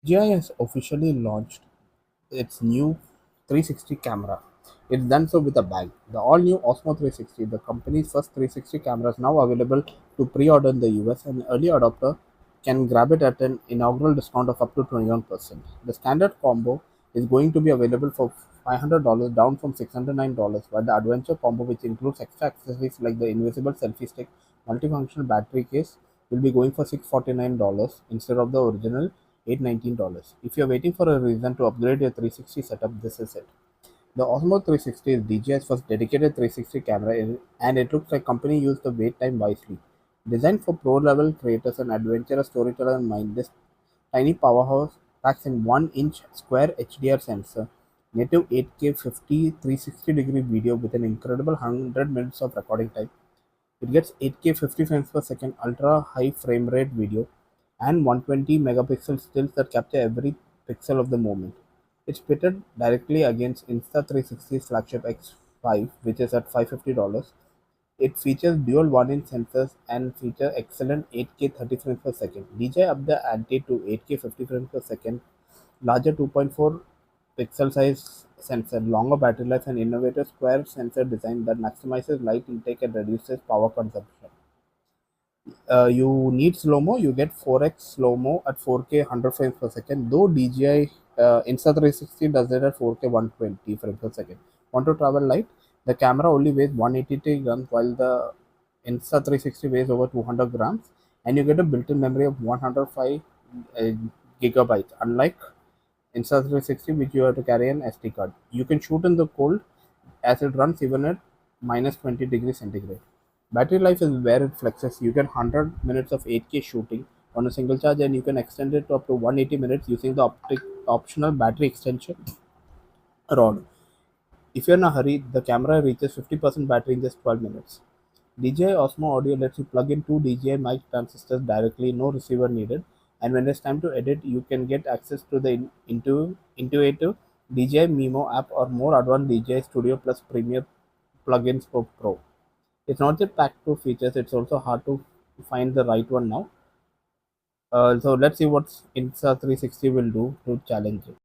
DJI has officially launched its new 360 camera. It's done so with a bag. The all-new Osmo 360, the company's first 360 camera, is now available to pre-order in the US, and early adopter can grab it at an inaugural discount of up to 21%. The standard combo is going to be available for $500, down from $609, while the adventure combo, which includes extra accessories like the invisible selfie stick, multifunctional battery case, will be going for $649 instead of the original $819. If you're waiting for a reason to upgrade your 360 setup, this is it. The Osmo 360 is DJI's first dedicated 360 camera, and it looks like company used the wait time wisely. Designed for pro-level creators and adventurous storytellers in mind, this tiny powerhouse packs in 1-inch square HDR sensor, native 8K 50 360-degree video with an incredible 100 minutes of recording time. It gets 8K 50 frames per second ultra high frame rate video and 120 megapixel stills that capture every pixel of the moment. It's pitted directly against Insta360's flagship X5, which is at $550. It features dual 1-inch sensors and features excellent 8K 30 frames per second. DJI upped the ante to 8K 50 frames per second, larger 2.4 pixel size sensor, longer battery life, and innovative square sensor design that maximizes light intake and reduces power consumption. You need slow mo, you get 4x slow mo at 4K 100 frames per second, though DJI Insta360 does it at 4K 120 frames per second. Want to travel light? The camera only weighs 183 grams, while the Insta360 weighs over 200 grams, and you get a built in memory of 105 uh, gigabytes, unlike Insta360, which you have to carry an SD card. You can shoot in the cold as it runs even at minus 20 degrees centigrade. Battery life is where it flexes. You get 100 minutes of 8K shooting on a single charge, and you can extend it to up to 180 minutes using the optional battery extension rod. If you're in a hurry, the camera reaches 50% battery in just 12 minutes. DJI Osmo Audio lets you plug in two DJI mic transistors directly, no receiver needed. And when it's time to edit, you can get access to the intuitive DJI Mimo app or more advanced DJI Studio Plus Premiere plugins for Pro. It's not just packed to features; it's also hard to find the right one now. So let's see what Insta360 will do to challenge it.